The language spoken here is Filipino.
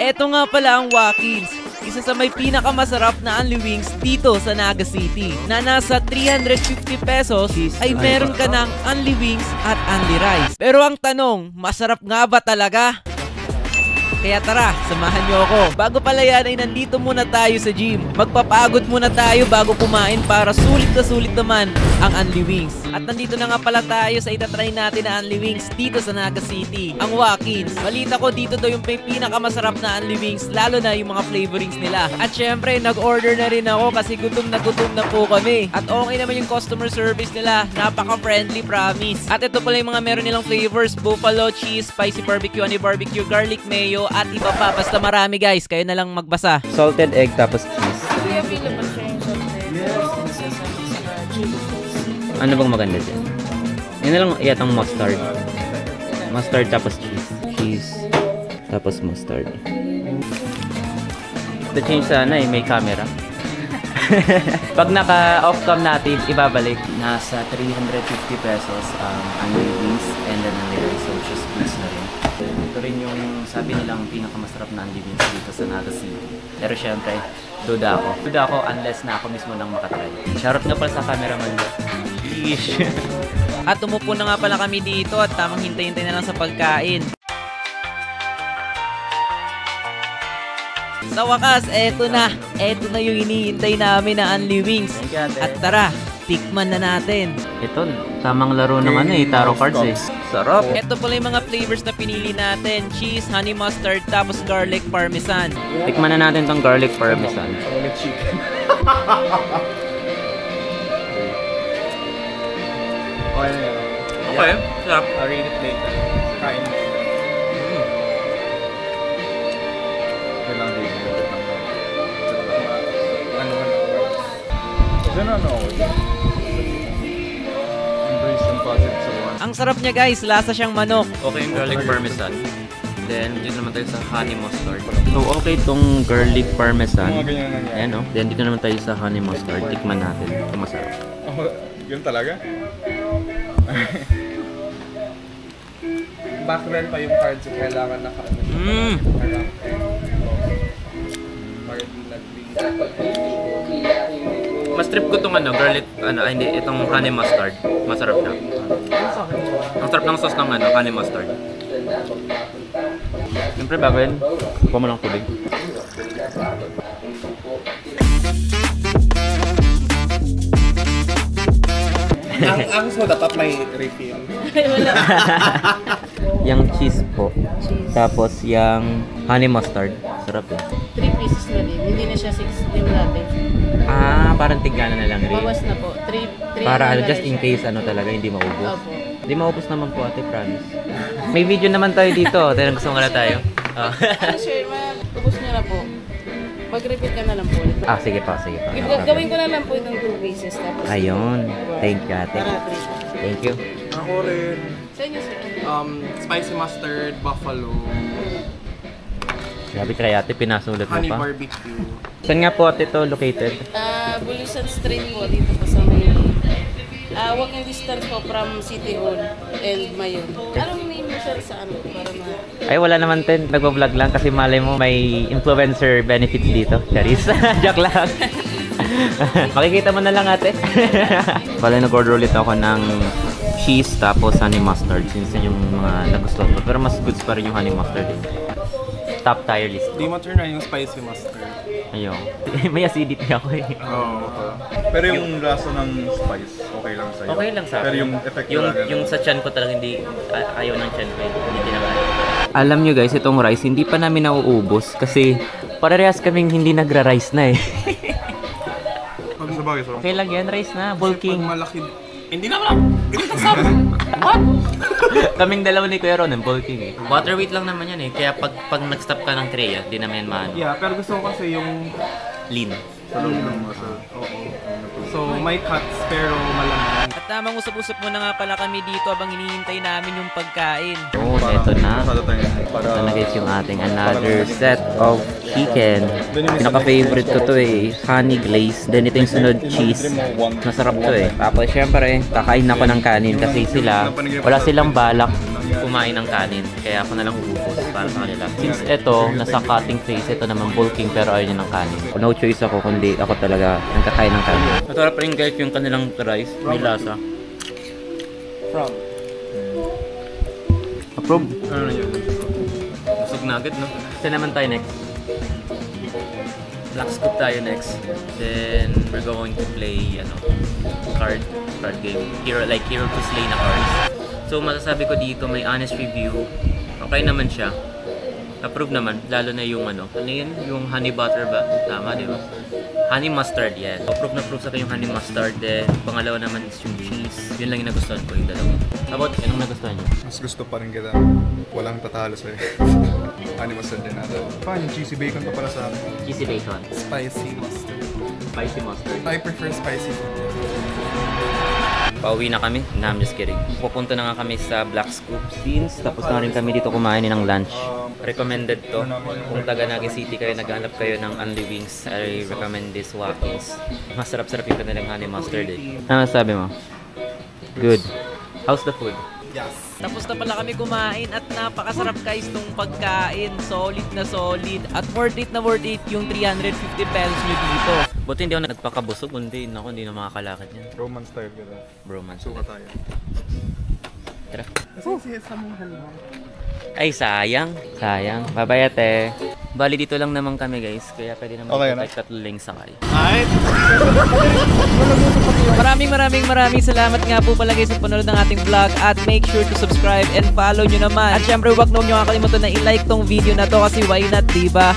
Eto nga pala ang Watkins, isa sa may pinakamasarap na Unli Wings dito sa Naga City, na nasa 350 pesos ay meron ka ng Unli Wings at Unli Rice. Pero ang tanong, masarap nga ba talaga? Kaya tara, samahan nyo ako. Bago pala yan ay nandito muna tayo sa gym. Magpapagod muna tayo bago kumain para sulit na sulit naman ang Unli Wings. At nandito na nga pala tayo sa itatry natin na Unli Wings dito sa Naga City, ang Watkins. Balita ko dito daw yung pinakamasarap na Unli Wings, lalo na yung mga flavorings nila. At syempre, nag-order na rin ako kasi gutom na po kami. At okay naman yung customer service nila, napaka-friendly, promise. At ito pala yung mga meron nilang flavors: buffalo, cheese, spicy barbecue, honey barbecue, garlic mayo, at iba pa. Basta marami guys, kayo na lang magbasa. Salted egg tapos cheese. Available siya yung salted. Ano bang maganda dyan? Yun na lang yatang mustard. Mustard tapos cheese. Cheese tapos mustard. The change sana may camera. Pag naka-off cam natin, ibabalik. Nasa 350 pesos ang Unli Wings and then Unli Rice, so just please na rin. Ito rin yung sabi nilang pinakamasarap na Unli Wings dito sa Naga City. Pero syempre, duda ako unless na ako mismo nang makatry. Shoutout nga pala sa cameraman. At umupo na nga pala kami dito at tamang hintay-hintay na lang sa pagkain. Sa wakas, eto na yung hinihintay namin na Unli Wings. At tara, tikman na natin. Ito, tamang laro ng tarot cards eh. Sarap. Ito pala yung mga flavors na pinili natin: cheese, honey mustard, tapos garlic parmesan. Tikman na natin tong garlic parmesan. Okay, sarap. I'll read it later. Kain. Ang sarap niya guys, lasa siyang manok. Okay yung garlic parmesan. Then, dito naman tayo sa honey mustard. So, okay itong garlic parmesan. Ayan o. Then, dito naman tayo sa honey mustard. Tikman natin. Ito masarap. Oh, yun talaga? Back then pa yung cards, kailangan naka-ano siya. Mas trip ko itong garlic, hindi, itong honey mustard. Masarap na. Ang sarap ng sauce ng honey mustard. Siyempre bago yan, kuha mo lang tubig. Ang soda pop may refill. Yung cheese po. Tapos yung honey mustard. Sarap eh. 3 pieces na din. Hindi na siya 6 yung natin. Ah, parang tigana na lang rin. Bawas na po. 3 Para just in case talaga hindi maubos. Opo. Hindi maubos naman po ate, promise. May video naman tayo dito. Tayo gusto mo na tayo. Sure, ubos niya na po. Mag-repeat ka na lang po ulit. Sige pa. Gawin ko na lang po itong 2 pieces. Tapos Ayun. Thank you ate. para 3. Thank you. Ako rin. Sa inyo, sir. Spicy mustard, buffalo, Grabe try ate, pinasulat mo honey pa. barbecue. Saan nga po ate ito located? Bulusan Street po dito po sa may walking distance po from City Hall and Mayon. Anong name mo sir sa ano para ma... Ay wala naman din, nagpa-vlog lang kasi malay mo may influencer benefits dito. Charis. Joke lang. Makikita mo na lang ate. Pala nag-order ulit ako ng cheese tapos honey mustard since yun yung mga nagustuhan ko. Pero mas goods pa rin yung honey mustard eh. Top tier list. Di mo turn na yung spicy mustard. Ayun. May acidity ako eh. Pero yung lasa ng spice, okay lang sa'yo. Okay lang sa akin. Pero yung effect yung sa chan ko talaga hindi, ayaw ng chan ko eh. Hindi kinakain. Alam nyo guys, itong rice, hindi pa namin nauubos kasi parehas kaming hindi nagra-rice na eh. Sabagay, so. Okay lang yan, rice na, bulking. Pag malaki, hindi naman. Hindi kasama. What? Kaming dalawa ni Kuya Ron, bulking eh. Water weight lang naman yan eh. Kaya pag nag-stop ka ng tray, di naman yan maano. Yeah, pero gusto ko kasi yung Lean. Sa loob ng muscle. oo. So, may cuts pero malamang. At tamang usap-usap muna nga pala kami dito habang hinihintay namin yung pagkain. Oh, eto na. Masado tayo. Para Ito na guys yung ating another set of chicken. Pinaka-favorite ko to eh, honey glaze. Then ito yung sunod cheese. Masarap to eh. Tapos syempre, kakain ako ng kanin kasi sila, wala silang balak kumain ng kanin. Kaya ako na lang ububos para sa kanila. Since ito, nasa cutting phase, ito naman bulking pero ayaw niya ng kanin. No choice ako kundi ako talaga nagkakain ng kanin. Masarap rin guys yung kanilang rice. May lasa. From? Approve. Ano na yun? Busog na agad, no? Saan naman tayo next? Black Scoop tayo next. Then, we're going to play, card game. Hero to Slay na cards. So, masasabi ko dito, may honest review. Okay naman siya. Approve naman. Lalo na yung ano yun? Yung honey butter ba? Tama, di ba? Honey mustard, yan. Approve na proof sa akin yung honey mustard. Then, pangalawa naman is yung cheese. Yun lang yung nagustuhan ko, yung dalawa. About, anong nagustuhan niyo? Mas gusto pa rin kita. Walang tatalo sa'yo. Honey mustard din natin. Paano yung cheesy bacon pa pala sa akin? Cheesy bacon. Spicy mustard. Spicy mustard. I prefer spicy food. Pauwi na kami. Nah, I'm just kidding. Pupunta na nga kami sa Black Scoop Scenes. Tapos na rin kami dito kumain ng lunch. Recommended to. Kung taga Naga City kayo, naghanap kayo ng Only Wings, I recommend this Watkins. Masarap-sarap yung kanilang honey mustard eh. Ano sabi mo? Good. How's the food? Yes. Tapos na pala kami kumain at napakasarap guys nung pagkain. Solid na solid. At worth it na worth it yung 350 pesos nyo dito. Buti hindi ako nagpakabusog, kundi hindi na makakalakad yan. Roman style kita. Bromance. Suka tayo. Tara. Kasi sa mong halwa. Ay, sayang. Sayang. Bye-bye ate. Bali dito lang naman kami guys. Kaya pwede naman Okay, kahit tatlo lang sakay. Maraming salamat nga po pala guys sa panonood ng ating vlog. At make sure to subscribe and follow nyo naman. At syempre wag nyo kakalimutan na i-like tong video na to kasi why not, diba?